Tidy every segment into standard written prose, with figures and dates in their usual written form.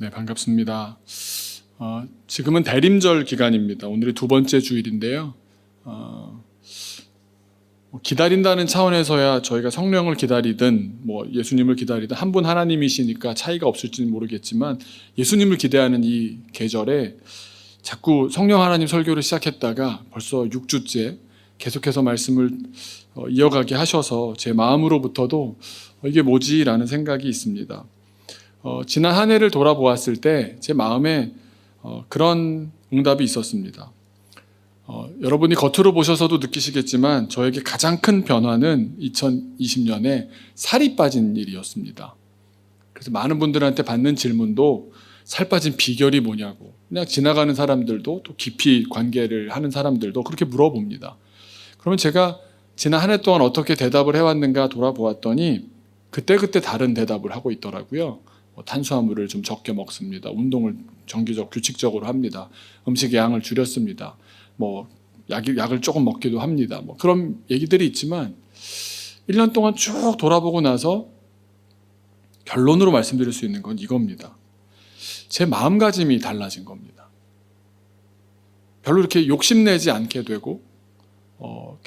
네, 반갑습니다. 지금은 대림절 기간입니다. 오늘이 두 번째 주일인데요. 기다린다는 차원에서야 저희가 성령을 기다리든 예수님을 기다리든 한 분 하나님이시니까 차이가 없을지는 모르겠지만, 예수님을 기대하는 이 계절에 자꾸 성령 하나님 설교를 시작했다가 벌써 6주째 계속해서 말씀을 이어가게 하셔서 제 마음으로부터도 이게 뭐지? 라는 생각이 있습니다. 지난 한 해를 돌아보았을 때 제 마음에 그런 응답이 있었습니다. 여러분이 겉으로 보셔서도 느끼시겠지만 저에게 가장 큰 변화는 2020년에 살이 빠진 일이었습니다. 그래서 많은 분들한테 받는 질문도 살 빠진 비결이 뭐냐고, 그냥 지나가는 사람들도 또 깊이 관계를 하는 사람들도 그렇게 물어봅니다. 그러면 제가 지난 한 해 동안 어떻게 대답을 해왔는가 돌아보았더니 그때그때 다른 대답을 하고 있더라고요. 탄수화물을 좀 적게 먹습니다. 운동을 정기적 규칙적으로 합니다. 음식의 양을 줄였습니다. 약을 조금 먹기도 합니다. 그런 얘기들이 있지만 1년 동안 쭉 돌아보고 나서 결론으로 말씀드릴 수 있는 건 이겁니다. 제 마음가짐이 달라진 겁니다. 별로 이렇게 욕심내지 않게 되고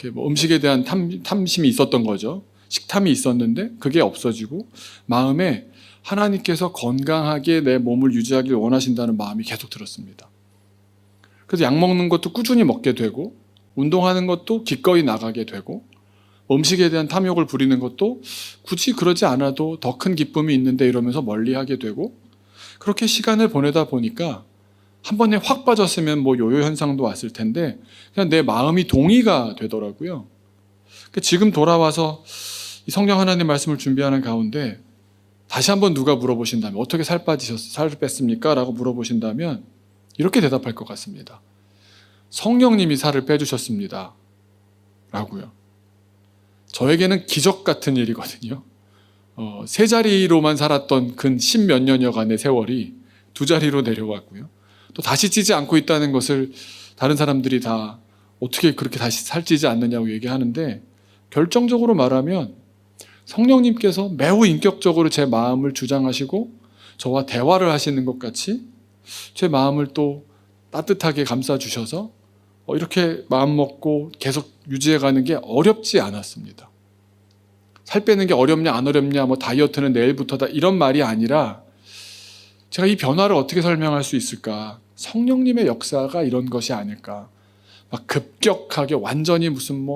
음식에 대한 탐심이 있었던 거죠. 식탐이 있었는데 그게 없어지고 마음에 하나님께서 건강하게 내 몸을 유지하길 원하신다는 마음이 계속 들었습니다. 그래서 약 먹는 것도 꾸준히 먹게 되고, 운동하는 것도 기꺼이 나가게 되고, 음식에 대한 탐욕을 부리는 것도 굳이 그러지 않아도 더 큰 기쁨이 있는데 이러면서 멀리하게 되고, 그렇게 시간을 보내다 보니까 한 번에 확 빠졌으면 요요 현상도 왔을 텐데 그냥 내 마음이 동의가 되더라고요. 지금 돌아와서 이 성령 하나님 말씀을 준비하는 가운데 다시 한번 누가 물어보신다면 어떻게 살 뺐습니까? 라고 물어보신다면 이렇게 대답할 것 같습니다. 성령님이 살을 빼주셨습니다. 라고요. 저에게는 기적 같은 일이거든요. 세 자리로만 살았던 근 10몇 년여간의 세월이 두 자리로 내려왔고요. 또 다시 찌지 않고 있다는 것을 다른 사람들이 다 어떻게 그렇게 다시 살찌지 않느냐고 얘기하는데, 결정적으로 말하면 성령님께서 매우 인격적으로 제 마음을 주장하시고 저와 대화를 하시는 것 같이 제 마음을 또 따뜻하게 감싸주셔서 이렇게 마음 먹고 계속 유지해가는 게 어렵지 않았습니다. 살 빼는 게 어렵냐 안 어렵냐, 다이어트는 내일부터다, 이런 말이 아니라 제가 이 변화를 어떻게 설명할 수 있을까? 성령님의 역사가 이런 것이 아닐까? 급격하게 완전히 무슨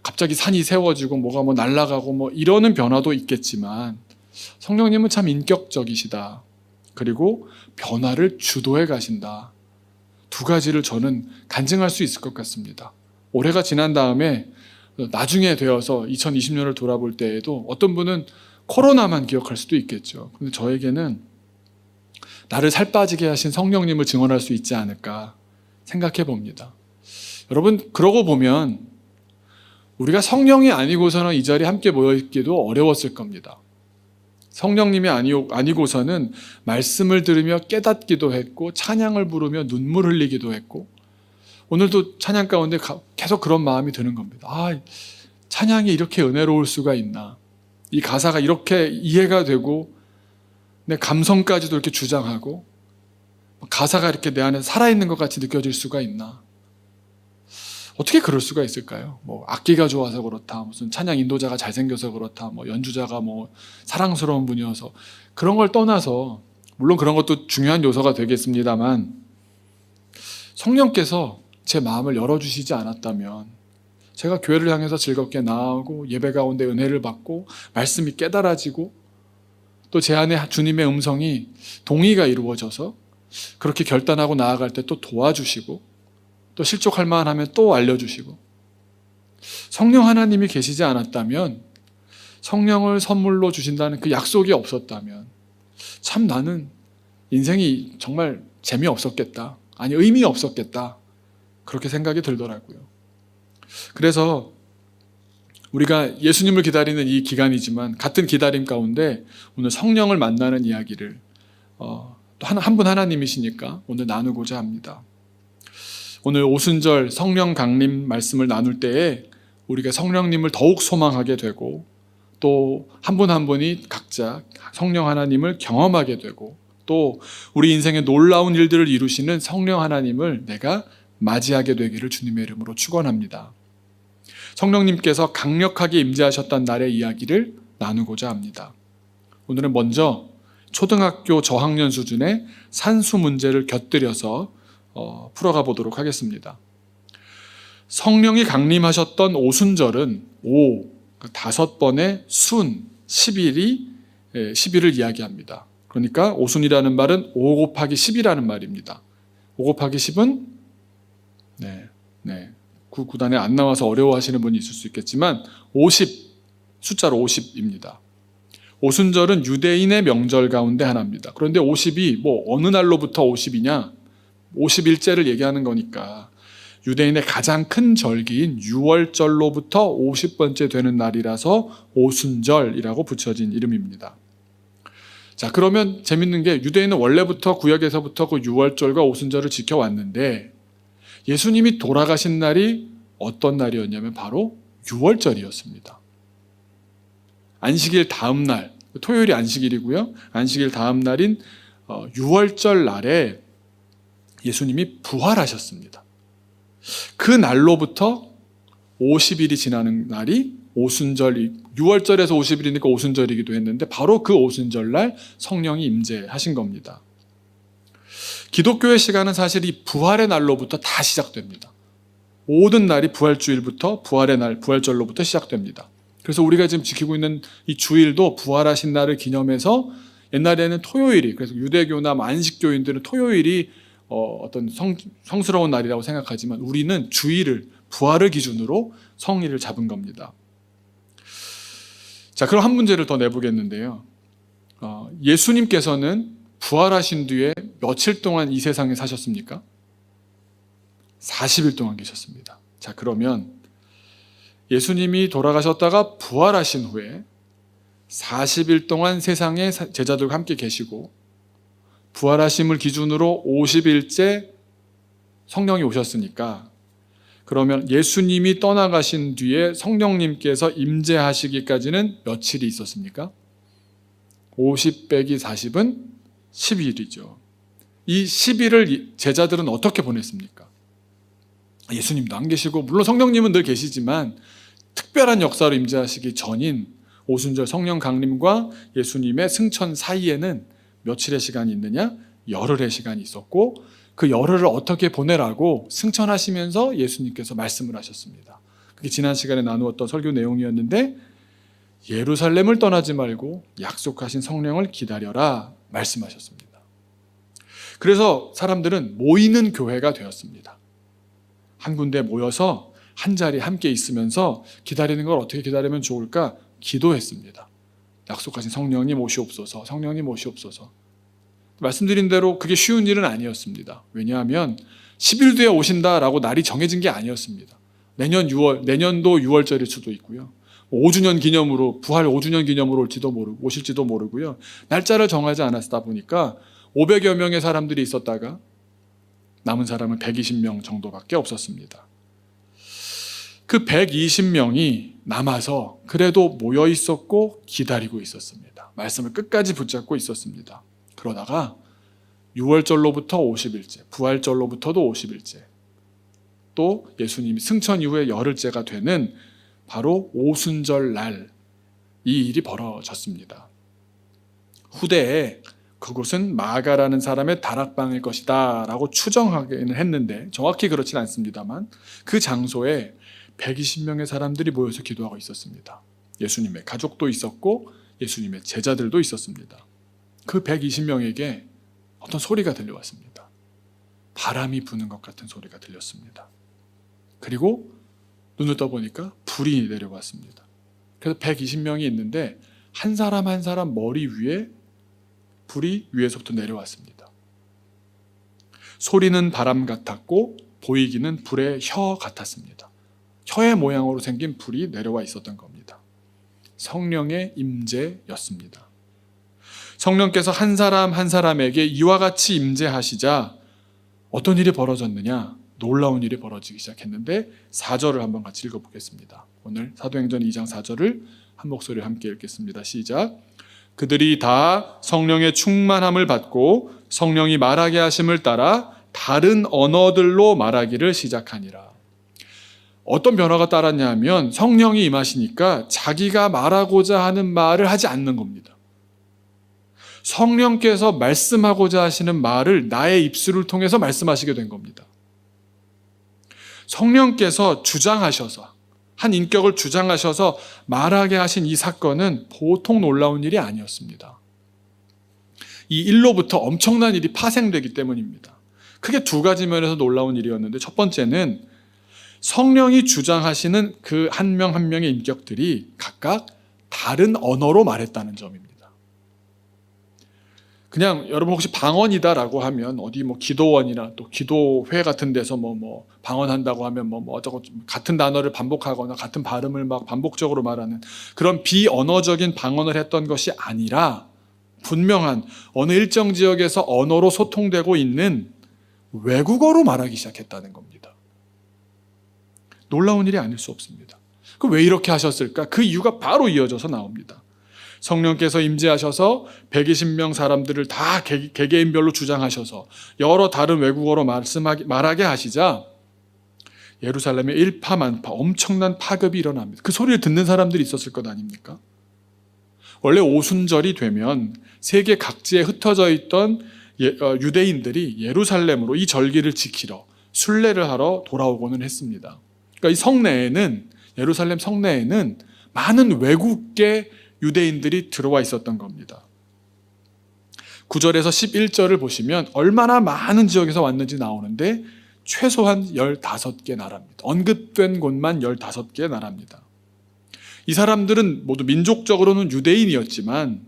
갑자기 산이 세워지고 뭐가 날아가고 이러는 변화도 있겠지만, 성령님은 참 인격적이시다. 그리고 변화를 주도해 가신다. 두 가지를 저는 간증할 수 있을 것 같습니다. 올해가 지난 다음에 나중에 되어서 2020년을 돌아볼 때에도 어떤 분은 코로나만 기억할 수도 있겠죠. 근데 저에게는 나를 살 빠지게 하신 성령님을 증언할 수 있지 않을까 생각해 봅니다. 여러분, 그러고 보면 우리가 성령이 아니고서는 이 자리에 함께 모여있기도 어려웠을 겁니다. 성령님이 아니고서는 말씀을 들으며 깨닫기도 했고, 찬양을 부르며 눈물 흘리기도 했고, 오늘도 찬양 가운데 계속 그런 마음이 드는 겁니다. 찬양이 이렇게 은혜로울 수가 있나, 이 가사가 이렇게 이해가 되고 내 감성까지도 이렇게 주장하고 가사가 이렇게 내 안에 살아있는 것 같이 느껴질 수가 있나. 어떻게 그럴 수가 있을까요? 악기가 좋아서 그렇다, 무슨 찬양 인도자가 잘생겨서 그렇다, 연주자가 사랑스러운 분이어서, 그런 걸 떠나서, 물론 그런 것도 중요한 요소가 되겠습니다만, 성령께서 제 마음을 열어주시지 않았다면 제가 교회를 향해서 즐겁게 나아오고 예배 가운데 은혜를 받고 말씀이 깨달아지고 또 제 안에 주님의 음성이 동의가 이루어져서 그렇게 결단하고 나아갈 때 또 도와주시고 또 실족할 만하면 또 알려주시고, 성령 하나님이 계시지 않았다면, 성령을 선물로 주신다는 그 약속이 없었다면 참 나는 인생이 정말 재미없었겠다, 아니 의미 없었겠다, 그렇게 생각이 들더라고요. 그래서 우리가 예수님을 기다리는 이 기간이지만 같은 기다림 가운데 오늘 성령을 만나는 이야기를 또 한 분 하나님이시니까 오늘 나누고자 합니다. 오늘 오순절 성령 강림 말씀을 나눌 때에 우리가 성령님을 더욱 소망하게 되고, 또 한 분 한 분이 각자 성령 하나님을 경험하게 되고, 또 우리 인생의 놀라운 일들을 이루시는 성령 하나님을 내가 맞이하게 되기를 주님의 이름으로 축원합니다. 성령님께서 강력하게 임재하셨던 날의 이야기를 나누고자 합니다. 오늘은 먼저 초등학교 저학년 수준의 산수 문제를 곁들여서 풀어가 보도록 하겠습니다. 성령이 강림하셨던 오순절은 5번의 순 10일을 이야기합니다. 그러니까 오순이라는 말은 5 곱하기 10이라는 말입니다. 5 곱하기 10은 구단에 안 나와서 어려워하시는 분이 있을 수 있겠지만 50, 숫자로 50입니다. 오순절은 유대인의 명절 가운데 하나입니다. 그런데 50이 어느 날로부터 50이냐? 50일째를 얘기하는 거니까 유대인의 가장 큰 절기인 6월절로부터 50번째 되는 날이라서 오순절이라고 붙여진 이름입니다. 자, 그러면 재밌는 게 유대인은 원래부터 구약에서부터 그 6월절과 오순절을 지켜왔는데 예수님이 돌아가신 날이 어떤 날이었냐면 바로 6월절이었습니다. 안식일 다음 날, 토요일이 안식일이고요. 안식일 다음 날인 6월절 날에 예수님이 부활하셨습니다. 그 날로부터 50일이 지나는 날이 오순절이 6월절에서 50일이니까 오순절이기도 했는데 바로 그 오순절 날 성령이 임재하신 겁니다. 기독교의 시간은 사실 이 부활의 날로부터 다 시작됩니다. 모든 날이 부활주일부터 부활의 날, 부활절로부터 시작됩니다. 그래서 우리가 지금 지키고 있는 이 주일도 부활하신 날을 기념해서 옛날에는 토요일이, 그래서 유대교나 안식교인들은 토요일이 어떤 성스러운 날이라고 생각하지만 우리는 주일을, 부활을 기준으로 성일을 잡은 겁니다. 자, 그럼 한 문제를 더 내보겠는데요. 예수님께서는 부활하신 뒤에 며칠 동안 이 세상에 사셨습니까? 40일 동안 계셨습니다. 자, 그러면 예수님이 돌아가셨다가 부활하신 후에 40일 동안 세상에 제자들과 함께 계시고 부활하심을 기준으로 50일째 성령이 오셨으니까 그러면 예수님이 떠나가신 뒤에 성령님께서 임재하시기까지는 며칠이 있었습니까? 50 빼기 40은 10일이죠. 이 10일을 제자들은 어떻게 보냈습니까? 예수님도 안 계시고 물론 성령님은 늘 계시지만 특별한 역사로 임재하시기 전인 오순절 성령 강림과 예수님의 승천 사이에는 며칠의 시간이 있느냐? 열흘의 시간이 있었고 그 열흘을 어떻게 보내라고 승천하시면서 예수님께서 말씀을 하셨습니다. 그게 지난 시간에 나누었던 설교 내용이었는데 예루살렘을 떠나지 말고 약속하신 성령을 기다려라 말씀하셨습니다. 그래서 사람들은 모이는 교회가 되었습니다. 한 군데 모여서 한 자리에 함께 있으면서 기다리는 걸 어떻게 기다리면 좋을까? 기도했습니다. 약속하신 성령님 오시옵소서, 성령님 오시옵소서. 말씀드린 대로 그게 쉬운 일은 아니었습니다. 왜냐하면 10일 뒤에 오신다라고 날이 정해진 게 아니었습니다. 내년도 6월절일 수도 있고요. 5주년 기념으로, 부활 5주년 기념으로 오실지도 모르고요. 날짜를 정하지 않았다 보니까 500여 명의 사람들이 있었다가 남은 사람은 120명 정도밖에 없었습니다. 그 120명이 남아서 그래도 모여 있었고 기다리고 있었습니다. 말씀을 끝까지 붙잡고 있었습니다. 그러다가 6월절로부터 50일째, 부활절로부터도 50일째, 또 예수님이 승천 이후에 열흘째가 되는 바로 오순절 날 이 일이 벌어졌습니다. 후대에 그곳은 마가라는 사람의 다락방일 것이다 라고 추정하기는 했는데 정확히 그렇진 않습니다만 그 장소에 120명의 사람들이 모여서 기도하고 있었습니다. 예수님의 가족도 있었고 예수님의 제자들도 있었습니다. 그 120명에게 어떤 소리가 들려왔습니다. 바람이 부는 것 같은 소리가 들렸습니다. 그리고 눈을 떠보니까 불이 내려왔습니다. 그래서 120명이 있는데 한 사람 한 사람 머리 위에 불이 위에서부터 내려왔습니다. 소리는 바람 같았고 보이기는 불의 혀 같았습니다. 혀의 모양으로 생긴 불이 내려와 있었던 겁니다. 성령의 임재였습니다. 성령께서 한 사람 한 사람에게 이와 같이 임재하시자 어떤 일이 벌어졌느냐? 놀라운 일이 벌어지기 시작했는데 4절을 한번 같이 읽어보겠습니다. 오늘 사도행전 2장 4절을 한 목소리로 함께 읽겠습니다. 시작. 그들이 다 성령의 충만함을 받고 성령이 말하게 하심을 따라 다른 언어들로 말하기를 시작하니라. 어떤 변화가 따랐냐 하면 성령이 임하시니까 자기가 말하고자 하는 말을 하지 않는 겁니다. 성령께서 말씀하고자 하시는 말을 나의 입술을 통해서 말씀하시게 된 겁니다. 성령께서 주장하셔서, 한 인격을 주장하셔서 말하게 하신 이 사건은 보통 놀라운 일이 아니었습니다. 이 일로부터 엄청난 일이 파생되기 때문입니다. 크게 두 가지 면에서 놀라운 일이었는데, 첫 번째는 성령이 주장하시는 그 한 명 한 명의 인격들이 각각 다른 언어로 말했다는 점입니다. 그냥 여러분 혹시 방언이다라고 하면 어디 뭐 기도원이나 또 기도회 같은 데서 뭐 방언한다고 하면 뭐 어쩌고 같은 단어를 반복하거나 같은 발음을 막 반복적으로 말하는 그런 비언어적인 방언을 했던 것이 아니라 분명한 어느 일정 지역에서 언어로 소통되고 있는 외국어로 말하기 시작했다는 겁니다. 놀라운 일이 아닐 수 없습니다. 그 왜 이렇게 하셨을까? 그 이유가 바로 이어져서 나옵니다. 성령께서 임재하셔서 120명 사람들을 다 개개인별로 주장하셔서 여러 다른 외국어로 말하게 하시자 예루살렘에 일파만파 엄청난 파급이 일어납니다. 그 소리를 듣는 사람들이 있었을 것 아닙니까? 원래 오순절이 되면 세계 각지에 흩어져 있던 유대인들이 예루살렘으로 이 절기를 지키러 순례를 하러 돌아오고는 했습니다. 그러니까 이 성내에는, 예루살렘 성내에는 많은 외국계 유대인들이 들어와 있었던 겁니다. 9절에서 11절을 보시면 얼마나 많은 지역에서 왔는지 나오는데 최소한 15개 나라입니다. 언급된 곳만 15개 나라입니다. 이 사람들은 모두 민족적으로는 유대인이었지만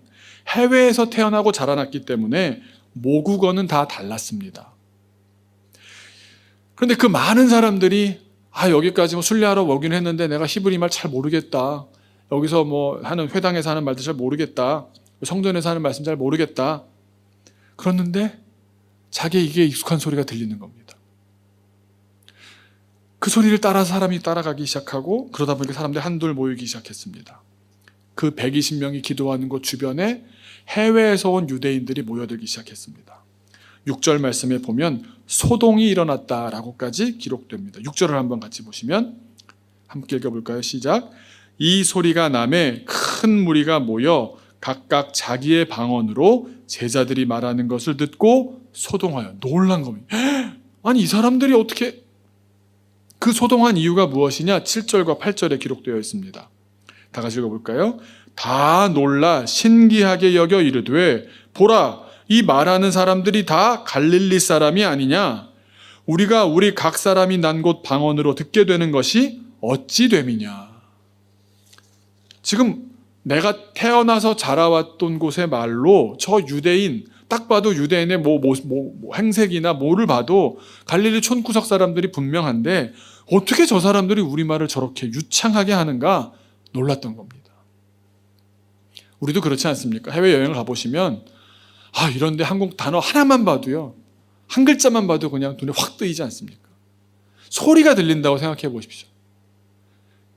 해외에서 태어나고 자라났기 때문에 모국어는 다 달랐습니다. 그런데 그 많은 사람들이 여기까지 순례하러 오긴 했는데 내가 히브리 말 잘 모르겠다. 여기서 뭐 하는 회당에서 하는 말도 잘 모르겠다. 성전에서 하는 말씀 잘 모르겠다. 그랬는데 자기 이게 익숙한 소리가 들리는 겁니다. 그 소리를 따라 사람이 따라가기 시작하고 그러다 보니까 사람들이 한둘 모이기 시작했습니다. 그 120명이 기도하는 곳 주변에 해외에서 온 유대인들이 모여들기 시작했습니다. 6절 말씀에 보면 소동이 일어났다라고까지 기록됩니다. 6절을 한번 같이 보시면 함께 읽어볼까요? 시작. 이 소리가 나매 큰 무리가 모여 각각 자기의 방언으로 제자들이 말하는 것을 듣고 소동하여 놀란 겁니다. 아니 이 사람들이 어떻게, 그 소동한 이유가 무엇이냐? 7절과 8절에 기록되어 있습니다. 다 같이 읽어볼까요? 다 놀라 신기하게 여겨 이르되 보라 이 말하는 사람들이 다 갈릴리 사람이 아니냐? 우리가 우리 각 사람이 난 곳 방언으로 듣게 되는 것이 어찌 됨이냐? 지금 내가 태어나서 자라왔던 곳의 말로 저 유대인, 딱 봐도 유대인의 행색이나 뭐를 봐도 갈릴리 촌구석 사람들이 분명한데 어떻게 저 사람들이 우리말을 저렇게 유창하게 하는가 놀랐던 겁니다. 우리도 그렇지 않습니까? 해외여행을 가보시면 이런데 한국 단어 하나만 봐도요, 한 글자만 봐도 그냥 눈에 확 뜨이지 않습니까? 소리가 들린다고 생각해 보십시오.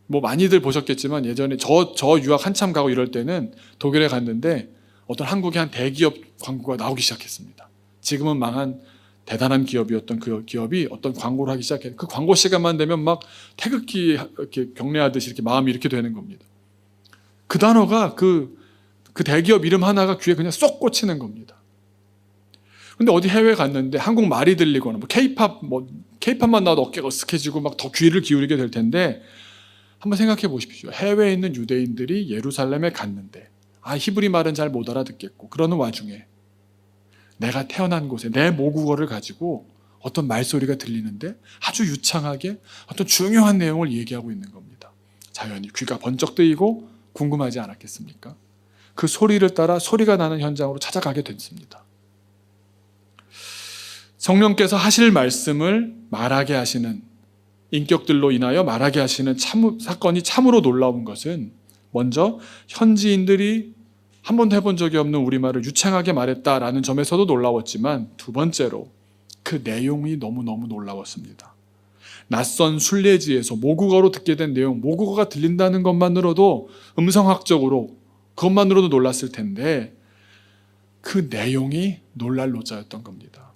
뭐 많이들 보셨겠지만 예전에 저 유학 한참 가고 이럴 때는 독일에 갔는데 어떤 한국의 한 대기업 광고가 나오기 시작했습니다. 지금은 망한 대단한 기업이었던 그 기업이 어떤 광고를 하기 시작했는데 그 광고 시간만 되면 막 태극기 이렇게 경례하듯이 이렇게 마음이 이렇게 되는 겁니다. 그 단어가 그 대기업 이름 하나가 귀에 그냥 쏙 꽂히는 겁니다. 근데 어디 해외 갔는데 한국 말이 들리거나 케이팝만 나와도 어깨가 으쓱해지고 막 더 귀를 기울이게 될 텐데 한번 생각해 보십시오. 해외에 있는 유대인들이 예루살렘에 갔는데 히브리 말은 잘 못 알아듣겠고 그러는 와중에 내가 태어난 곳에 내 모국어를 가지고 어떤 말소리가 들리는데 아주 유창하게 어떤 중요한 내용을 얘기하고 있는 겁니다. 자연히 귀가 번쩍 뜨이고 궁금하지 않았겠습니까? 그 소리를 따라 소리가 나는 현장으로 찾아가게 됐습니다. 성령께서 하실 말씀을 말하게 하시는, 인격들로 인하여 말하게 하시는 사건이 참으로 놀라운 것은 먼저 현지인들이 한 번도 해본 적이 없는 우리말을 유창하게 말했다라는 점에서도 놀라웠지만 두 번째로 그 내용이 너무너무 놀라웠습니다. 낯선 순례지에서 모국어로 듣게 된 내용, 모국어가 들린다는 것만으로도 음성학적으로 그것만으로도 놀랐을 텐데 그 내용이 놀랄 노자였던 겁니다.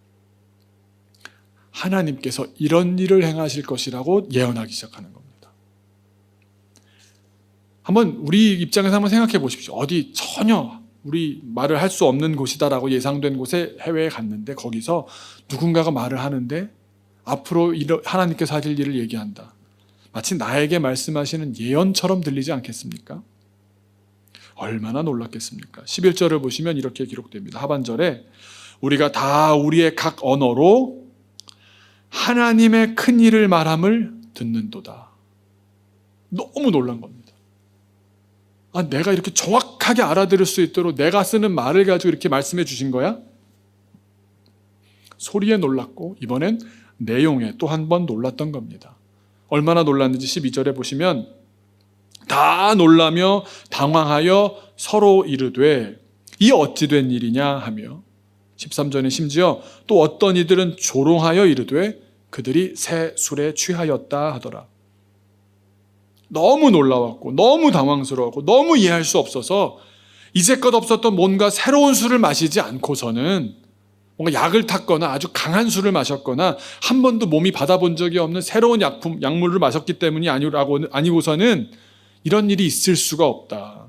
하나님께서 이런 일을 행하실 것이라고 예언하기 시작하는 겁니다. 한번 우리 입장에서 한번 생각해 보십시오. 어디 전혀 우리 말을 할 수 없는 곳이다라고 예상된 곳에 해외에 갔는데 거기서 누군가가 말을 하는데 앞으로 하나님께서 하실 일을 얘기한다. 마치 나에게 말씀하시는 예언처럼 들리지 않겠습니까? 얼마나 놀랐겠습니까? 11절을 보시면 이렇게 기록됩니다. 하반절에 우리가 다 우리의 각 언어로 하나님의 큰 일을 말함을 듣는도다. 너무 놀란 겁니다. 내가 이렇게 정확하게 알아들을 수 있도록 내가 쓰는 말을 가지고 이렇게 말씀해 주신 거야? 소리에 놀랐고 이번엔 내용에 또 한 번 놀랐던 겁니다. 얼마나 놀랐는지 12절에 보시면 다 놀라며 당황하여 서로 이르되 이 어찌 된 일이냐 하며 13절에 심지어 또 어떤 이들은 조롱하여 이르되 그들이 새 술에 취하였다 하더라. 너무 놀라웠고 너무 당황스러웠고 너무 이해할 수 없어서 이제껏 없었던 뭔가 새로운 술을 마시지 않고서는 뭔가 약을 탔거나 아주 강한 술을 마셨거나 한 번도 몸이 받아본 적이 없는 새로운 약물을 마셨기 때문이 아니고서는 이런 일이 있을 수가 없다.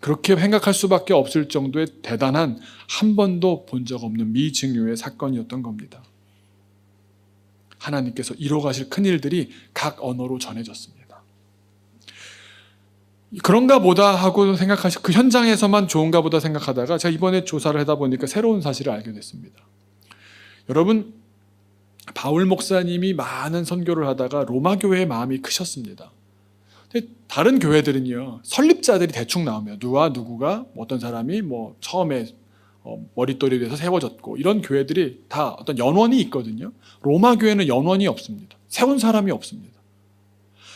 그렇게 생각할 수밖에 없을 정도의 대단한 한 번도 본 적 없는 미증오의 사건이었던 겁니다. 하나님께서 이뤄가실 큰일들이 각 언어로 전해졌습니다. 그런가 보다 하고 그 현장에서만 좋은가 보다 생각하다가 제가 이번에 조사를 하다 보니까 새로운 사실을 알게 됐습니다. 여러분, 바울 목사님이 많은 선교를 하다가 로마 교회의 마음이 크셨습니다. 근데 다른 교회들은요, 설립자들이 대충 나오면 누구가 어떤 사람이 처음에 머릿돌이 돼서 세워졌고 이런 교회들이 다 어떤 연원이 있거든요. 로마 교회는 연원이 없습니다. 세운 사람이 없습니다.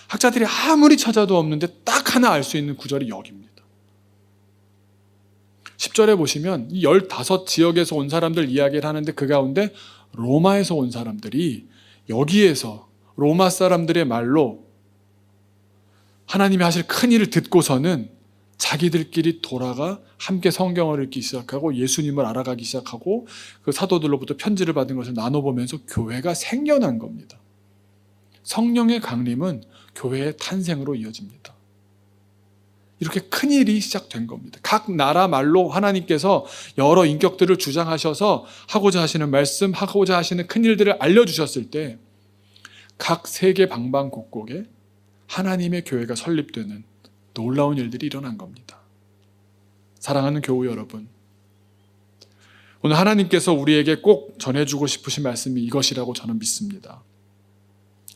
학자들이 아무리 찾아도 없는데 딱 하나 알 수 있는 구절이 여기입니다. 10절에 보시면 이 15지역에서 온 사람들 이야기를 하는데 그 가운데 로마에서 온 사람들이 여기에서 로마 사람들의 말로 하나님이 하실 큰 일을 듣고서는 자기들끼리 돌아가 함께 성경을 읽기 시작하고 예수님을 알아가기 시작하고 그 사도들로부터 편지를 받은 것을 나눠보면서 교회가 생겨난 겁니다. 성령의 강림은 교회의 탄생으로 이어집니다. 이렇게 큰 일이 시작된 겁니다. 각 나라 말로 하나님께서 여러 인격들을 주장하셔서 하고자 하시는 말씀, 하고자 하시는 큰 일들을 알려주셨을 때 각 세계 방방곡곡에 하나님의 교회가 설립되는 놀라운 일들이 일어난 겁니다. 사랑하는 교우 여러분, 오늘 하나님께서 우리에게 꼭 전해주고 싶으신 말씀이 이것이라고 저는 믿습니다.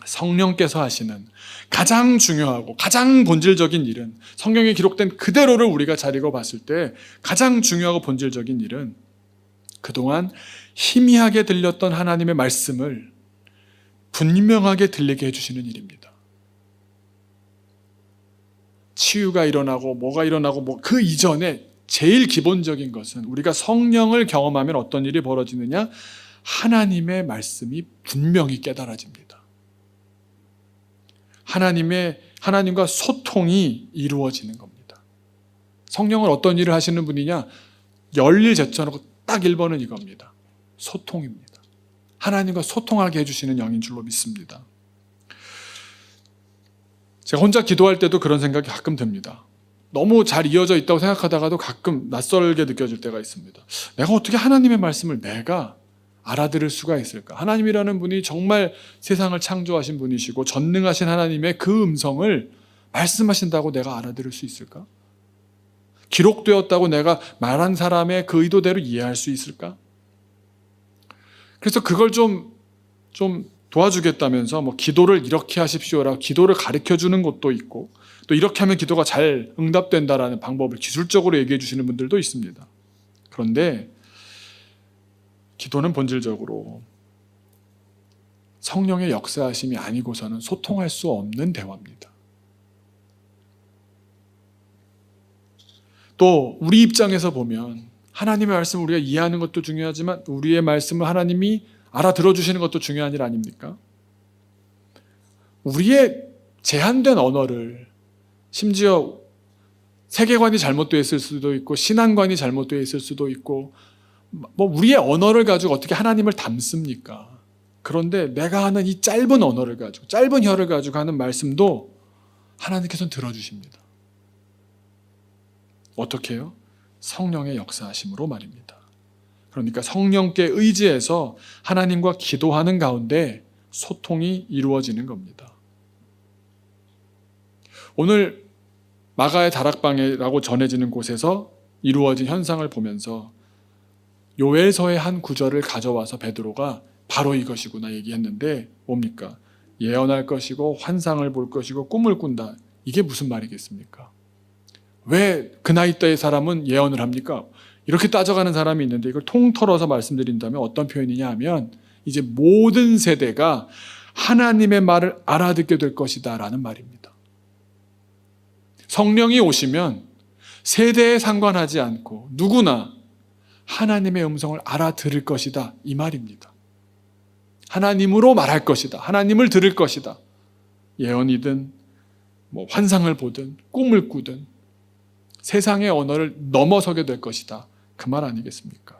성령께서 하시는 가장 중요하고 가장 본질적인 일은, 성경에 기록된 그대로를 우리가 잘 읽어봤을 때 가장 중요하고 본질적인 일은 그동안 희미하게 들렸던 하나님의 말씀을 분명하게 들리게 해주시는 일입니다. 치유가 일어나고 뭐가 일어나고 그 이전에 제일 기본적인 것은 우리가 성령을 경험하면 어떤 일이 벌어지느냐? 하나님의 말씀이 분명히 깨달아집니다. 하나님과 소통이 이루어지는 겁니다. 성령은 어떤 일을 하시는 분이냐? 열일 제천하고 딱 1번은 이겁니다. 소통입니다. 하나님과 소통하게 해주시는 영인 줄로 믿습니다. 제가 혼자 기도할 때도 그런 생각이 가끔 듭니다. 너무 잘 이어져 있다고 생각하다가도 가끔 낯설게 느껴질 때가 있습니다. 내가 어떻게 하나님의 말씀을 내가 알아들을 수가 있을까? 하나님이라는 분이 정말 세상을 창조하신 분이시고 전능하신 하나님의 그 음성을 말씀하신다고 내가 알아들을 수 있을까? 기록되었다고 내가 말한 사람의 그 의도대로 이해할 수 있을까? 그래서 그걸 좀 도와주겠다면서 기도를 이렇게 하십시오라고 기도를 가르쳐주는 것도 있고, 또 이렇게 하면 기도가 잘 응답된다라는 방법을 기술적으로 얘기해 주시는 분들도 있습니다. 그런데 기도는 본질적으로 성령의 역사하심이 아니고서는 소통할 수 없는 대화입니다. 또 우리 입장에서 보면 하나님의 말씀을 우리가 이해하는 것도 중요하지만 우리의 말씀을 하나님이 알아들어 주시는 것도 중요한 일 아닙니까? 우리의 제한된 언어를, 심지어 세계관이 잘못되어 있을 수도 있고 신앙관이 잘못되어 있을 수도 있고 뭐 우리의 언어를 가지고 어떻게 하나님을 담습니까? 그런데 내가 하는 이 짧은 언어를 가지고 짧은 혀를 가지고 하는 말씀도 하나님께서는 들어주십니다. 어떻게 해요? 성령의 역사하심으로 말입니다. 그러니까 성령께 의지해서 하나님과 기도하는 가운데 소통이 이루어지는 겁니다. 오늘 마가의 다락방이라고 전해지는 곳에서 이루어진 현상을 보면서 요엘서의 한 구절을 가져와서 베드로가 바로 이것이구나 얘기했는데 뭡니까? 예언할 것이고 환상을 볼 것이고 꿈을 꾼다. 이게 무슨 말이겠습니까? 왜 그 나이 때의 사람은 예언을 합니까? 이렇게 따져가는 사람이 있는데 이걸 통틀어서 말씀드린다면 어떤 표현이냐 하면 이제 모든 세대가 하나님의 말을 알아듣게 될 것이다 라는 말입니다. 성령이 오시면 세대에 상관하지 않고 누구나 하나님의 음성을 알아들을 것이다 이 말입니다. 하나님으로 말할 것이다. 하나님을 들을 것이다. 예언이든 환상을 보든 꿈을 꾸든 세상의 언어를 넘어서게 될 것이다. 그 말 아니겠습니까?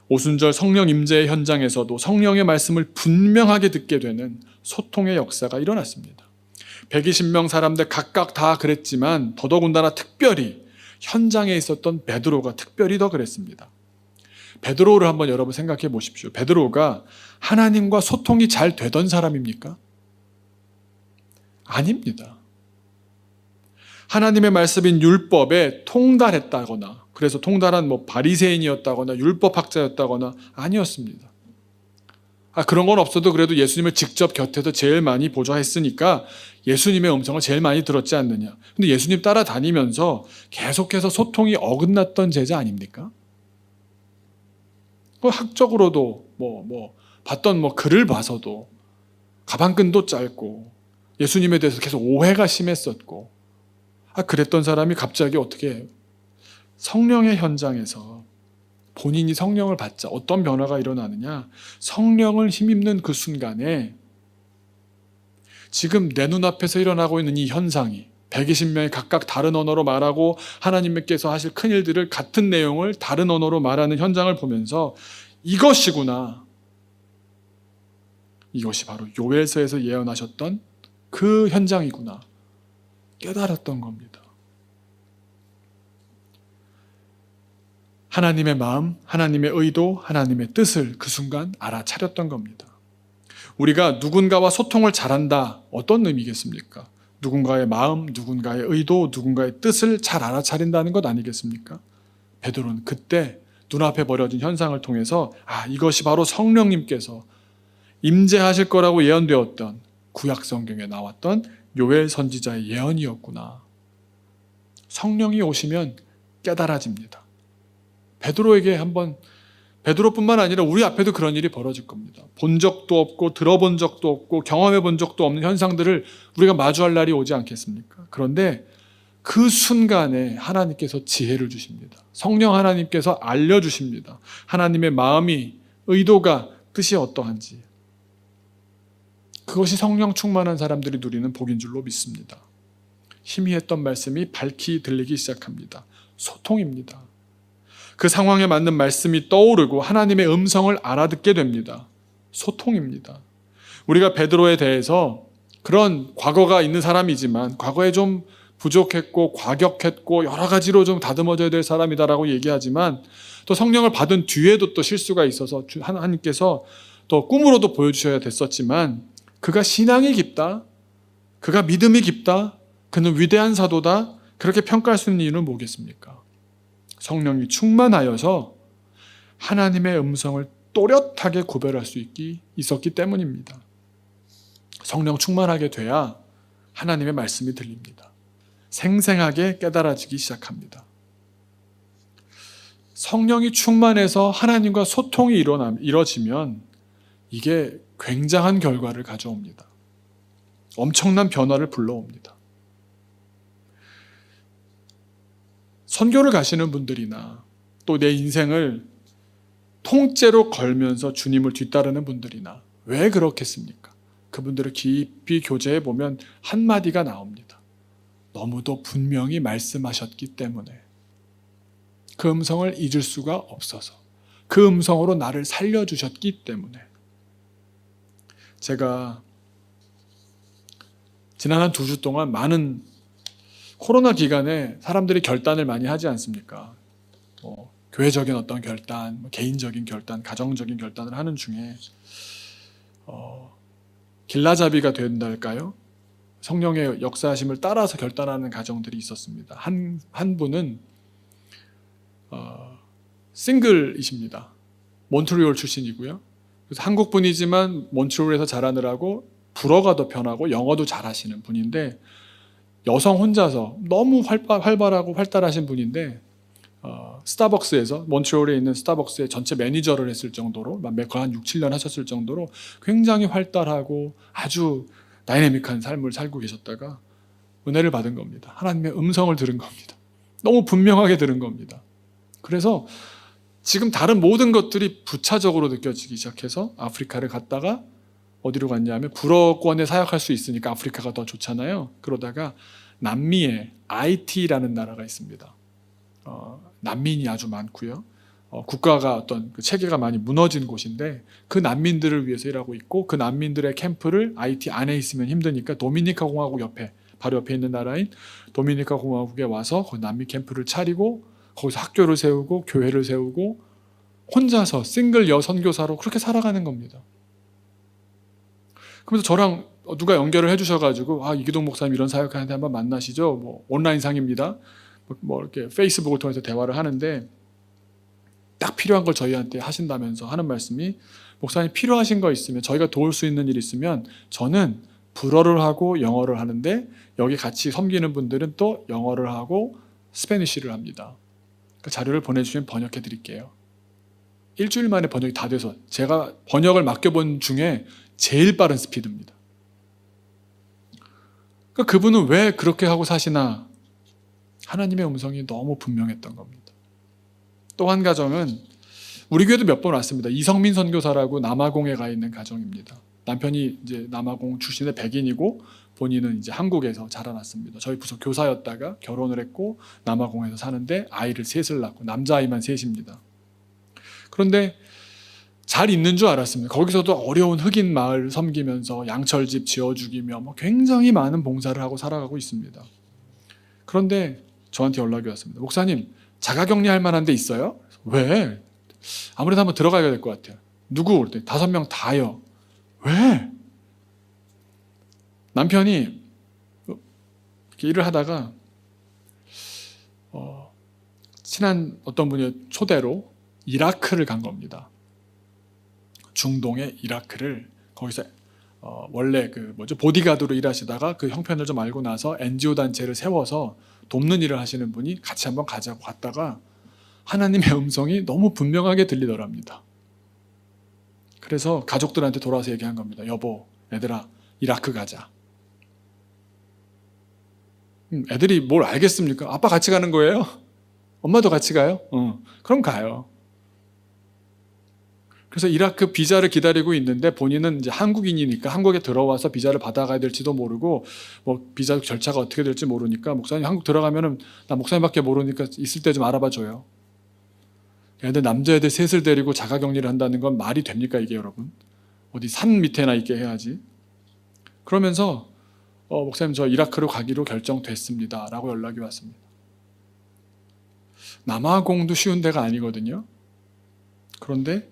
오순절 성령 임재의 현장에서도 성령의 말씀을 분명하게 듣게 되는 소통의 역사가 일어났습니다. 120명 사람들 각각 다 그랬지만 더더군다나 특별히 현장에 있었던 베드로가 특별히 더 그랬습니다. 베드로를 한번 여러분 생각해 보십시오. 베드로가 하나님과 소통이 잘 되던 사람입니까? 아닙니다. 하나님의 말씀인 율법에 통달했다거나 그래서 통달한 바리새인이었다거나 율법학자였다거나 아니었습니다. 그런 건 없어도 그래도 예수님을 직접 곁에서 제일 많이 보좌했으니까 예수님의 음성을 제일 많이 들었지 않느냐. 근데 예수님 따라다니면서 계속해서 소통이 어긋났던 제자 아닙니까? 학적으로도 봤던 글을 봐서도 가방끈도 짧고 예수님에 대해서 계속 오해가 심했었고 그랬던 사람이 갑자기 어떻게 성령의 현장에서 본인이 성령을 받자 어떤 변화가 일어나느냐. 성령을 힘입는 그 순간에 지금 내 눈앞에서 일어나고 있는 이 현상이 120명이 각각 다른 언어로 말하고 하나님께서 하실 큰일들을 같은 내용을 다른 언어로 말하는 현장을 보면서 이것이구나. 이것이 바로 요엘서에서 예언하셨던 그 현장이구나. 깨달았던 겁니다. 하나님의 마음, 하나님의 의도, 하나님의 뜻을 그 순간 알아차렸던 겁니다. 우리가 누군가와 소통을 잘한다. 어떤 의미겠습니까? 누군가의 마음, 누군가의 의도, 누군가의 뜻을 잘 알아차린다는 것 아니겠습니까? 베드로는 그때 눈앞에 벌어진 현상을 통해서 이것이 바로 성령님께서 임재하실 거라고 예언되었던 구약 성경에 나왔던 요엘 선지자의 예언이었구나. 성령이 오시면 깨달아집니다. 베드로뿐만 아니라 우리 앞에도 그런 일이 벌어질 겁니다. 본 적도 없고 들어본 적도 없고 경험해 본 적도 없는 현상들을 우리가 마주할 날이 오지 않겠습니까? 그런데 그 순간에 하나님께서 지혜를 주십니다. 성령 하나님께서 알려주십니다. 하나님의 마음이, 의도가, 뜻이 어떠한지. 그것이 성령 충만한 사람들이 누리는 복인 줄로 믿습니다. 희미했던 말씀이 밝히 들리기 시작합니다. 소통입니다. 그 상황에 맞는 말씀이 떠오르고 하나님의 음성을 알아듣게 됩니다. 소통입니다. 우리가 베드로에 대해서 그런 과거가 있는 사람이지만 과거에 좀 부족했고 과격했고 여러 가지로 좀 다듬어져야 될 사람이다라고 얘기하지만 또 성령을 받은 뒤에도 또 실수가 있어서 하나님께서 또 꿈으로도 보여주셔야 됐었지만 그가 신앙이 깊다, 그가 믿음이 깊다, 그는 위대한 사도다 그렇게 평가할 수 있는 이유는 뭐겠습니까? 성령이 충만하여서 하나님의 음성을 또렷하게 구별할 수 있었기 때문입니다. 성령 충만하게 돼야 하나님의 말씀이 들립니다. 생생하게 깨달아지기 시작합니다. 성령이 충만해서 하나님과 소통이 이루어지면 이게 굉장한 결과를 가져옵니다. 엄청난 변화를 불러옵니다. 선교를 가시는 분들이나 또 내 인생을 통째로 걸면서 주님을 뒤따르는 분들이나 왜 그렇겠습니까? 그분들을 깊이 교제해 보면 한마디가 나옵니다. 너무도 분명히 말씀하셨기 때문에 그 음성을 잊을 수가 없어서 그 음성으로 나를 살려주셨기 때문에 제가 지난 한 2주 동안 많은 코로나 기간에 사람들이 결단을 많이 하지 않습니까? 교회적인 어떤 결단, 개인적인 결단, 가정적인 결단을 하는 중에 길라잡이가 된달까요? 성령의 역사하심을 따라서 결단하는 가정들이 있었습니다. 한 분은 싱글이십니다. 몬트리올 출신이고요. 그래서 한국 분이지만 몬트리올에서 자라느라고 불어가 더 편하고 영어도 잘하시는 분인데 여성 혼자서 너무 활발하고 활달하신 분인데 스타벅스에서 몬트리올에 있는 스타벅스의 전체 매니저를 했을 정도로 거의 한 6, 7년 하셨을 정도로 굉장히 활달하고 아주 다이내믹한 삶을 살고 계셨다가 은혜를 받은 겁니다. 하나님의 음성을 들은 겁니다. 너무 분명하게 들은 겁니다. 그래서 지금 다른 모든 것들이 부차적으로 느껴지기 시작해서 아프리카를 갔다가 어디로 갔냐면 불어권에 사역할 수 있으니까 아프리카가 더 좋잖아요. 그러다가 남미에 IT라는 나라가 있습니다. 난민이 아주 많고요. 국가가 어떤 그 체계가 많이 무너진 곳인데 그 난민들을 위해서 일하고 있고 그 난민들의 캠프를 IT 안에 있으면 힘드니까 도미니카 공화국 옆에 바로 옆에 있는 나라인 도미니카 공화국에 와서 그 난민 캠프를 차리고 거기서 학교를 세우고 교회를 세우고 혼자서 싱글 선교사로 그렇게 살아가는 겁니다. 그러면서 저랑 누가 연결을 해주셔가지고 이기동 목사님 이런 사역하는데 한번 만나시죠. 온라인상입니다. 이렇게 페이스북을 통해서 대화를 하는데 딱 필요한 걸 저희한테 하신다면서 하는 말씀이 목사님 필요하신 거 있으면 저희가 도울 수 있는 일 있으면 저는 불어를 하고 영어를 하는데 여기 같이 섬기는 분들은 또 영어를 하고 스페니쉬를 합니다. 그 자료를 보내주시면 번역해 드릴게요. 일주일 만에 번역이 다 돼서 제가 번역을 맡겨본 중에 제일 빠른 스피드입니다. 그러니까 그분은 왜 그렇게 하고 사시나? 하나님의 음성이 너무 분명했던 겁니다. 또 한 가정은 우리 교회도 몇 번 왔습니다. 이성민 선교사라고 남아공에 가 있는 가정입니다. 남편이 이제 남아공 출신의 백인이고 본인은 이제 한국에서 자라났습니다. 저희 부서 교사였다가 결혼을 했고 남아공에서 사는데 아이를 셋을 낳고 남자아이만 셋입니다. 그런데 잘 있는 줄 알았습니다. 거기서도 어려운 흑인 마을 섬기면서 양철집 지어주기며 굉장히 많은 봉사를 하고 살아가고 있습니다. 그런데 저한테 연락이 왔습니다. 목사님, 자가격리할 만한 데 있어요? 왜? 아무래도 한번 들어가야 될 것 같아요. 누구? 그랬더니 5명 다요. 왜? 남편이 이렇게 일을 하다가 친한 어떤 분의 초대로 이라크를 간 겁니다. 중동의 이라크를 거기서 원래 보디가드로 일하시다가 그 형편을 좀 알고 나서 NGO 단체를 세워서 돕는 일을 하시는 분이 같이 한번 가자고 갔다가 하나님의 음성이 너무 분명하게 들리더랍니다. 그래서 가족들한테 돌아와서 얘기한 겁니다. 여보, 애들아, 이라크 가자. 애들이 뭘 알겠습니까? 아빠 같이 가는 거예요? 엄마도 같이 가요? 그럼 가요. 그래서 이라크 비자를 기다리고 있는데 본인은 이제 한국인이니까 한국에 들어와서 비자를 받아가야 될지도 모르고 비자 절차가 어떻게 될지 모르니까 목사님 한국 들어가면은 나 목사님밖에 모르니까 있을 때 좀 알아봐 줘요. 애들 남자애들 셋을 데리고 자가격리를 한다는 건 말이 됩니까 이게 여러분? 어디 산 밑에나 있게 해야지. 그러면서 목사님 저 이라크로 가기로 결정됐습니다 라고 연락이 왔습니다. 남아공도 쉬운 데가 아니거든요. 그런데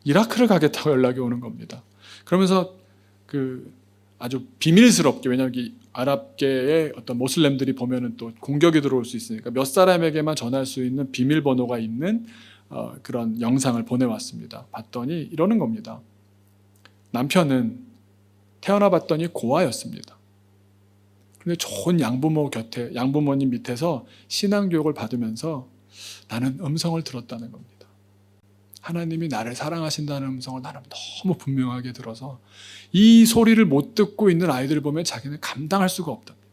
이라크를 가겠다고 연락이 오는 겁니다. 그러면서 아주 비밀스럽게, 왜냐하면 아랍계의 어떤 모슬렘들이 보면은 또 공격이 들어올 수 있으니까 몇 사람에게만 전할 수 있는 비밀번호가 있는 그런 영상을 보내왔습니다. 봤더니 이러는 겁니다. 남편은 태어나 봤더니 고아였습니다. 근데 좋은 양부모님 밑에서 신앙교육을 받으면서 나는 음성을 들었다는 겁니다. 하나님이 나를 사랑하신다는 음성을 나는 너무 분명하게 들어서 이 소리를 못 듣고 있는 아이들을 보면 자기는 감당할 수가 없답니다.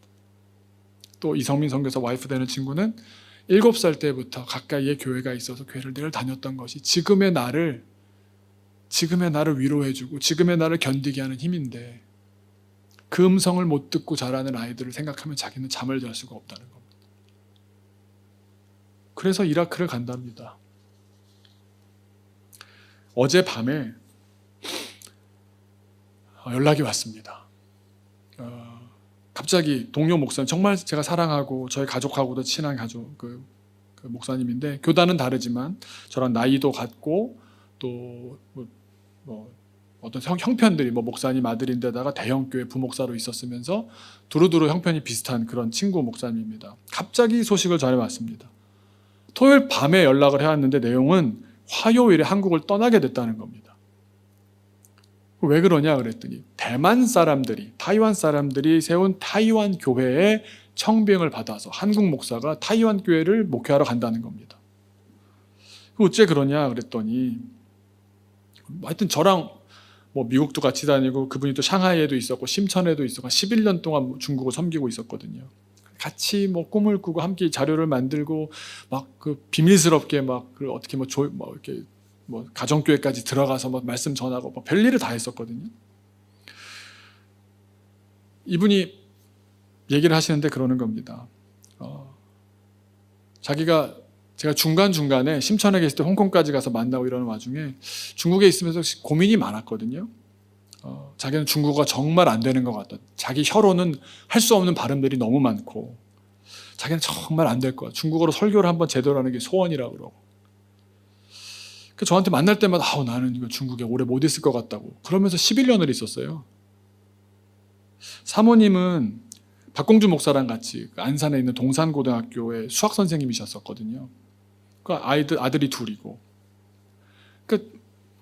또 이성민 선교사 와이프 되는 친구는 7살 때부터 가까이에 교회가 있어서 교회를 늘 다녔던 것이 지금의 나를 위로해주고 지금의 나를 견디게 하는 힘인데 그 음성을 못 듣고 자라는 아이들을 생각하면 자기는 잠을 잘 수가 없다는 겁니다. 그래서 이라크를 간답니다. 어젯밤에 연락이 왔습니다. 갑자기 동료 목사님, 정말 제가 사랑하고 저희 가족하고도 친한 가족 그 목사님인데, 교단은 다르지만 저랑 나이도 같고 또 어떤 형편들이 목사님 아들인데다가 대형교회 부목사로 있었으면서 두루두루 형편이 비슷한 그런 친구 목사님입니다. 갑자기 소식을 전해왔습니다. 토요일 밤에 연락을 해왔는데 내용은 화요일에 한국을 떠나게 됐다는 겁니다. 왜 그러냐 그랬더니 대만 사람들이, 타이완 사람들이 세운 타이완 교회에 청빙을 받아서 한국 목사가 타이완 교회를 목회하러 간다는 겁니다. 어째 그러냐 그랬더니 하여튼 저랑 미국도 같이 다니고 그분이 또 샹하이에도 있었고 심천에도 있었고 11년 동안 중국을 섬기고 있었거든요. 같이 꿈을 꾸고 함께 자료를 만들고 비밀스럽게 어떻게 이렇게 가정교회까지 들어가서 말씀 전하고 별일을 다 했었거든요. 이분이 얘기를 하시는데 그러는 겁니다. 제가 중간중간에 심천에 계실 때 홍콩까지 가서 만나고 이러는 와중에 중국에 있으면서 고민이 많았거든요. 자기는 중국어가 정말 안 되는 것 같다. 자기 혀로는 할 수 없는 발음들이 너무 많고 자기는 정말 안 될 거야. 중국어로 설교를 한번 제대로 하는 게 소원이라고 그러고. 저한테 만날 때마다 나는 이거 중국에 오래 못 있을 것 같다고 그러면서 11년을 있었어요. 사모님은 박공주 목사랑 같이 안산에 있는 동산고등학교의 수학 선생님이셨었거든요. 아들이 둘이고,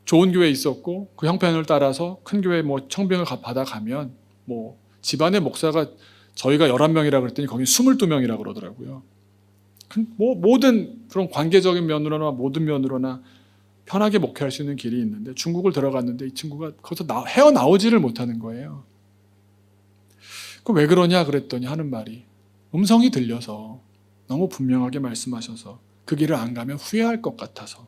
좋은 교회에 있었고 그 형편을 따라서 큰 교회 청빙을 받아가면 집안의 목사가 저희가 11명이라고 그랬더니 거기 22명이라고 그러더라고요. 모든 그런 관계적인 면으로나 모든 면으로나 편하게 목회할 수 있는 길이 있는데 중국을 들어갔는데 이 친구가 거기서 헤어나오지를 못하는 거예요. 왜 그러냐 그랬더니 하는 말이 음성이 들려서 너무 분명하게 말씀하셔서 그 길을 안 가면 후회할 것 같아서.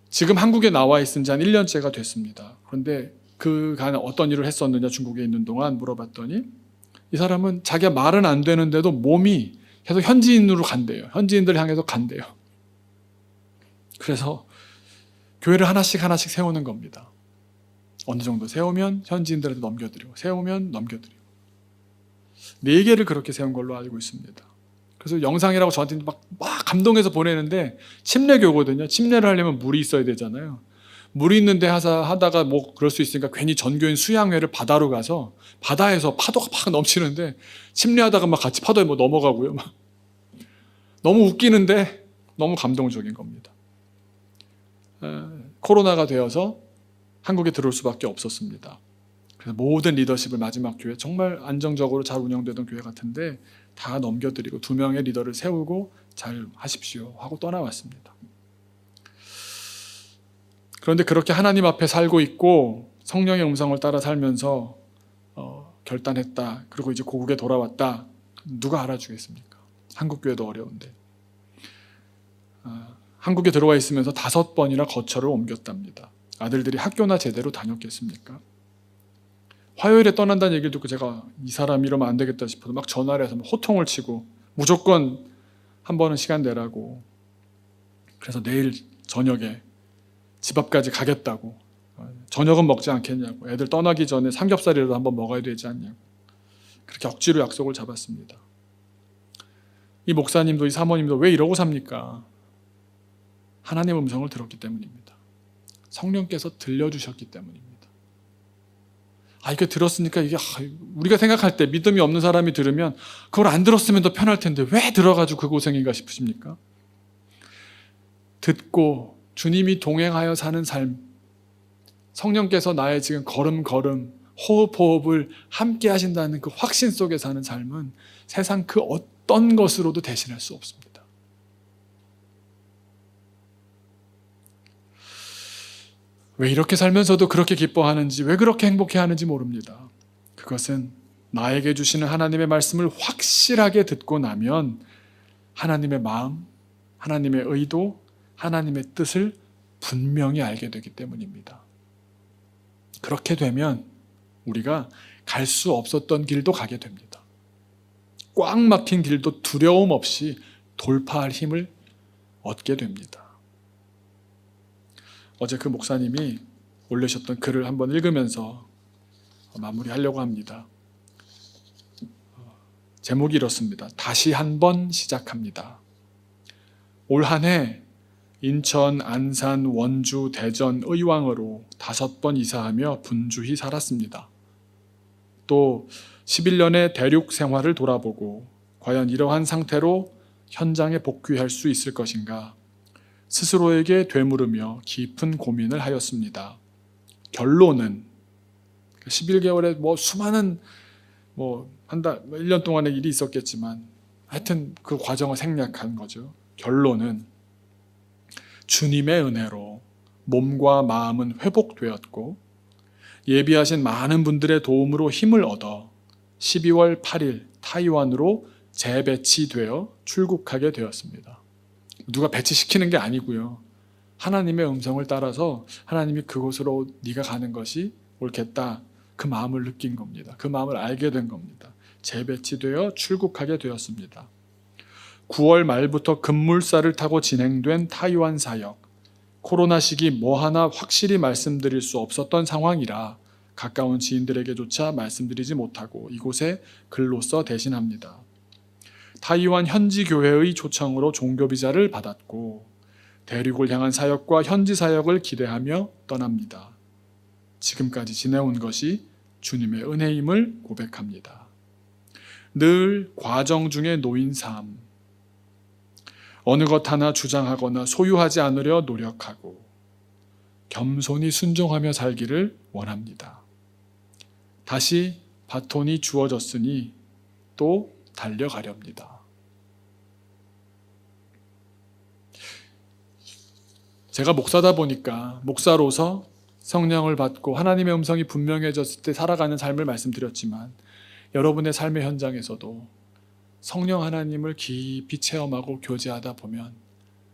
지금 한국에 나와 있은 지 한 1년째가 됐습니다. 그런데 그간 어떤 일을 했었느냐 중국에 있는 동안 물어봤더니 이 사람은 자기가 말은 안 되는데도 몸이 계속 현지인으로 간대요. 현지인들 향해서 간대요. 그래서 교회를 하나씩 세우는 겁니다. 어느 정도 세우면 현지인들한테 넘겨드리고 세우면 넘겨드리고 4개를 그렇게 세운 걸로 알고 있습니다. 그래서 영상이라고 저한테 막 감동해서 보내는데 침례교거든요. 침례를 하려면 물이 있어야 되잖아요. 물이 있는데 하다가 그럴 수 있으니까 괜히 전교인 수양회를 바다로 가서 바다에서 파도가 막 넘치는데 침례하다가 같이 파도에 넘어가고요. 너무 웃기는데 너무 감동적인 겁니다. 코로나가 되어서 한국에 들어올 수밖에 없었습니다. 그래서 모든 리더십을 마지막 교회, 정말 안정적으로 잘 운영되던 교회 같은데 다 넘겨드리고 2명의 리더를 세우고 잘 하십시오 하고 떠나왔습니다. 그런데 그렇게 하나님 앞에 살고 있고 성령의 음성을 따라 살면서 결단했다. 그리고 이제 고국에 돌아왔다. 누가 알아주겠습니까? 한국 교회도 어려운데. 한국에 들어와 있으면서 5번이나 거처를 옮겼답니다. 아들들이 학교나 제대로 다녔겠습니까? 화요일에 떠난다는 얘기를 듣고 제가 이 사람 이러면 안 되겠다 싶어서 막 전화를 해서 호통을 치고 무조건 한 번은 시간 내라고, 그래서 내일 저녁에 집 앞까지 가겠다고, 저녁은 먹지 않겠냐고, 애들 떠나기 전에 삼겹살이라도 한번 먹어야 되지 않냐고 그렇게 억지로 약속을 잡았습니다. 이 목사님도 이 사모님도 왜 이러고 삽니까? 하나님의 음성을 들었기 때문입니다. 성령께서 들려주셨기 때문입니다. 이렇게 들었으니까 이게 우리가 생각할 때 믿음이 없는 사람이 들으면 그걸 안 들었으면 더 편할 텐데 왜 들어가지고 그 고생인가 싶으십니까? 듣고 주님이 동행하여 사는 삶, 성령께서 나의 지금 걸음 호흡을 함께 하신다는 그 확신 속에 사는 삶은 세상 그 어떤 것으로도 대신할 수 없습니다. 왜 이렇게 살면서도 그렇게 기뻐하는지, 왜 그렇게 행복해하는지 모릅니다. 그것은 나에게 주시는 하나님의 말씀을 확실하게 듣고 나면 하나님의 마음, 하나님의 의도, 하나님의 뜻을 분명히 알게 되기 때문입니다. 그렇게 되면 우리가 갈 수 없었던 길도 가게 됩니다. 꽉 막힌 길도 두려움 없이 돌파할 힘을 얻게 됩니다. 어제 그 목사님이 올리셨던 글을 한번 읽으면서 마무리하려고 합니다. 제목이 이렇습니다. 다시 한번 시작합니다. 올 한 해 인천, 안산, 원주, 대전, 의왕으로 5번 이사하며 분주히 살았습니다. 또 11년의 대륙 생활을 돌아보고 과연 이러한 상태로 현장에 복귀할 수 있을 것인가 스스로에게 되물으며 깊은 고민을 하였습니다. 결론은 11개월에 수많은 한 달, 1년 동안의 일이 있었겠지만 하여튼 그 과정을 생략한 거죠. 결론은 주님의 은혜로 몸과 마음은 회복되었고 예비하신 많은 분들의 도움으로 힘을 얻어 12월 8일 타이완으로 재배치되어 출국하게 되었습니다. 누가 배치시키는 게 아니고요. 하나님의 음성을 따라서 하나님이 그곳으로 네가 가는 것이 옳겠다. 그 마음을 느낀 겁니다. 그 마음을 알게 된 겁니다. 재배치되어 출국하게 되었습니다. 9월 말부터 급물살을 타고 진행된 타이완 사역. 코로나 시기 뭐 하나 확실히 말씀드릴 수 없었던 상황이라 가까운 지인들에게조차 말씀드리지 못하고 이곳에 글로써 대신합니다. 타이완 현지 교회의 초청으로 종교 비자를 받았고 대륙을 향한 사역과 현지 사역을 기대하며 떠납니다. 지금까지 지내온 것이 주님의 은혜임을 고백합니다. 늘 과정 중에 놓인 삶, 어느 것 하나 주장하거나 소유하지 않으려 노력하고 겸손히 순종하며 살기를 원합니다. 다시 바톤이 주어졌으니 또 달려가렵니다. 제가 목사다 보니까 목사로서 성령을 받고 하나님의 음성이 분명해졌을 때 살아가는 삶을 말씀드렸지만 여러분의 삶의 현장에서도 성령 하나님을 깊이 체험하고 교제하다 보면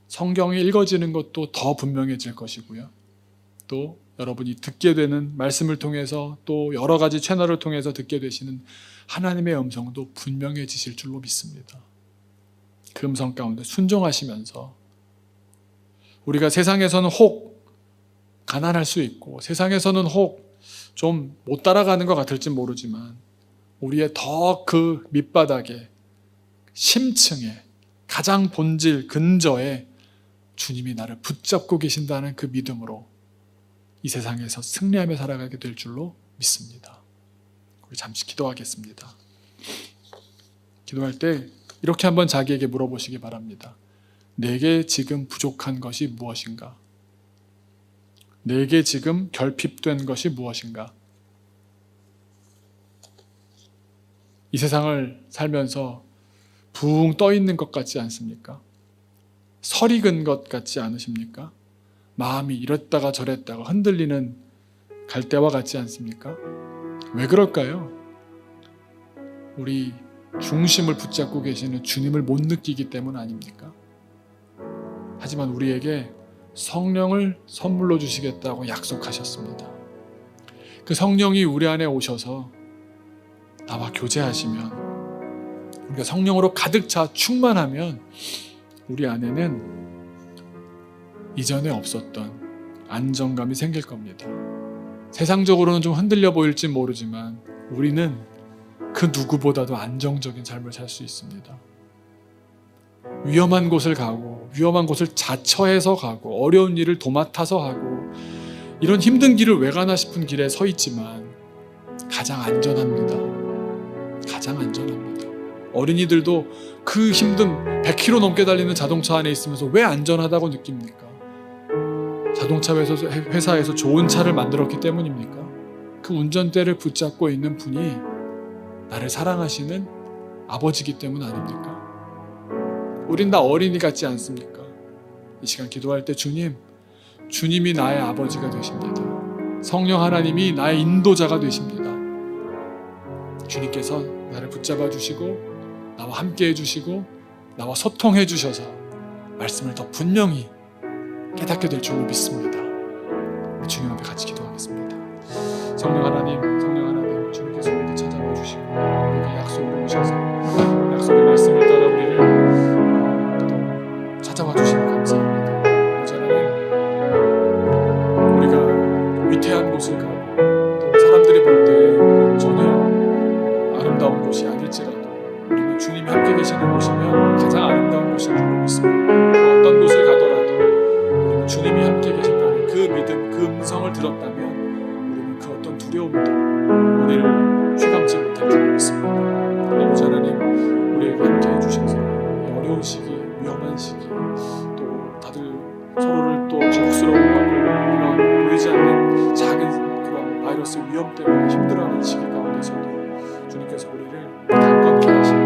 성경이 읽어지는 것도 더 분명해질 것이고요. 또 여러분이 듣게 되는 말씀을 통해서 또 여러 가지 채널을 통해서 듣게 되시는 하나님의 음성도 분명해지실 줄로 믿습니다. 그 음성 가운데 순종하시면서 우리가 세상에서는 혹 가난할 수 있고 세상에서는 혹 좀 못 따라가는 것 같을지 모르지만 우리의 더 그 밑바닥에 심층에 가장 본질 근저에 주님이 나를 붙잡고 계신다는 그 믿음으로 이 세상에서 승리하며 살아가게 될 줄로 믿습니다. 우리 잠시 기도하겠습니다. 기도할 때 이렇게 한번 자기에게 물어보시기 바랍니다. 내게 지금 부족한 것이 무엇인가? 내게 지금 결핍된 것이 무엇인가? 이 세상을 살면서 붕 떠 있는 것 같지 않습니까? 설익은 것 같지 않으십니까? 마음이 이랬다가 저랬다가 흔들리는 갈대와 같지 않습니까? 왜 그럴까요? 우리 중심을 붙잡고 계시는 주님을 못 느끼기 때문 아닙니까? 하지만 우리에게 성령을 선물로 주시겠다고 약속하셨습니다. 그 성령이 우리 안에 오셔서 나와 교제하시면 우리가 성령으로 가득 차 충만하면 우리 안에는 이전에 없었던 안정감이 생길 겁니다. 세상적으로는 좀 흔들려 보일지 모르지만 우리는 그 누구보다도 안정적인 삶을 살 수 있습니다. 위험한 곳을 가고 위험한 곳을 자처해서 가고 어려운 일을 도맡아서 하고 이런 힘든 길을 왜 가나 싶은 길에 서 있지만 가장 안전합니다. 가장 안전합니다. 어린이들도 그 힘든 100km 넘게 달리는 자동차 안에 있으면서 왜 안전하다고 느낍니까? 자동차 회사에서 좋은 차를 만들었기 때문입니까? 그 운전대를 붙잡고 있는 분이 나를 사랑하시는 아버지이기 때문 아닙니까? 우린 다 어린이 같지 않습니까? 이 시간 기도할 때 주님이 나의 아버지가 되십니다. 성령 하나님이 나의 인도자가 되십니다. 주님께서 나를 붙잡아 주시고 나와 함께 해주시고 나와 소통해 주셔서 말씀을 더 분명히 깨닫게 될 줄로 믿습니다. 주님 앞에 같이 기도하겠습니다. 성령 하나님, 주님께서 우리를 찾아와 주시고 우리에게 약속을 오셔서 약속의 말씀을 따라 우리를 또 찾아와 주시니 감사합니다. 아버지 하나님, 우리가 위태한 곳을 가고 또 사람들이 볼 때 전혀 아름다운 곳이 아닐지라도 우리는 주님이 함께 계시는 곳이면 가장 아름다운 곳인 줄 믿습니다. 그 어떤 곳을 가더라도 우리는 주님이 함께 계신다는 그 믿음, 그 음성을 들었다면 우리는 그 어떤 두려움도 우리를 휘감지 못할 줄 믿습니다. 아버지 하나님, 우리에게 함께 해주셔서 이 어려운 시기, 위험한 시기, 또 다들 서로를 또 부끄러워하고 이런 보이지 않는 작은 그런 바이러스 위험 때문에 힘들어하는 시기 가운데서도 주님께서 우리를 강건케 하시고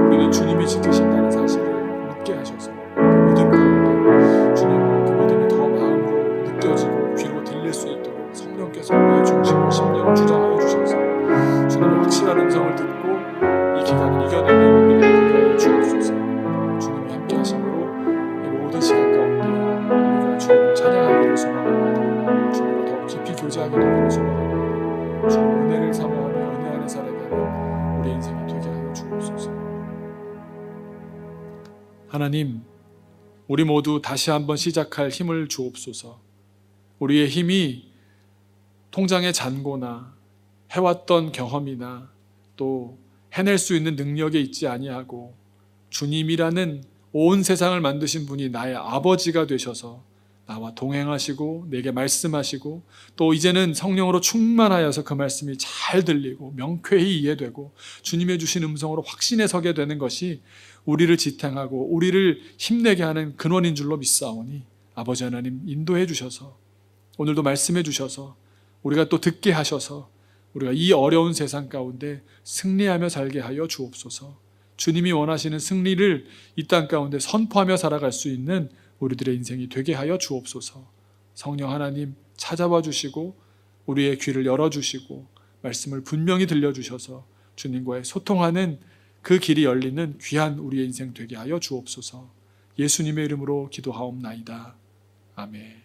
우리는 주님이 지키신다는 사실을 믿게 하셔서 그 믿음 가운데 주님 그 믿음이 더 마음으로 느껴지고 귀로 들릴 수 있도록 성령께서 우리의 중심과 심령을 주장하여 주셔서 주님의 확실한 음성을 듣고 이 기간을 이겨내는 우리들에게 되게 주옵소서. 주님이 함께 하심으로 이 모든 시간 가운데 우리가 주님을 찬양하기를 소망합니다. 주님과 더 깊이 교제하게 되기를 소망합니다. 주님 은혜를 사모하며 은혜 안에 살아가는 우리 인생이 되게 하여 주옵소서. 하나님, 우리 모두 다시 한번 시작할 힘을 주옵소서. 우리의 힘이 통장의 잔고나 해왔던 경험이나 또 해낼 수 있는 능력에 있지 아니하고 주님이라는 온 세상을 만드신 분이 나의 아버지가 되셔서 나와 동행하시고 내게 말씀하시고 또 이제는 성령으로 충만하여서 그 말씀이 잘 들리고 명쾌히 이해되고 주님의 주신 음성으로 확신에 서게 되는 것이 우리를 지탱하고 우리를 힘내게 하는 근원인 줄로 믿사오니 아버지 하나님 인도해 주셔서 오늘도 말씀해 주셔서 우리가 또 듣게 하셔서 우리가 이 어려운 세상 가운데 승리하며 살게 하여 주옵소서. 주님이 원하시는 승리를 이 땅 가운데 선포하며 살아갈 수 있는 우리들의 인생이 되게 하여 주옵소서. 성령 하나님 찾아와 주시고 우리의 귀를 열어주시고 말씀을 분명히 들려주셔서 주님과의 소통하는 그 길이 열리는 귀한 우리의 인생 되게 하여 주옵소서. 예수님의 이름으로 기도하옵나이다. 아멘.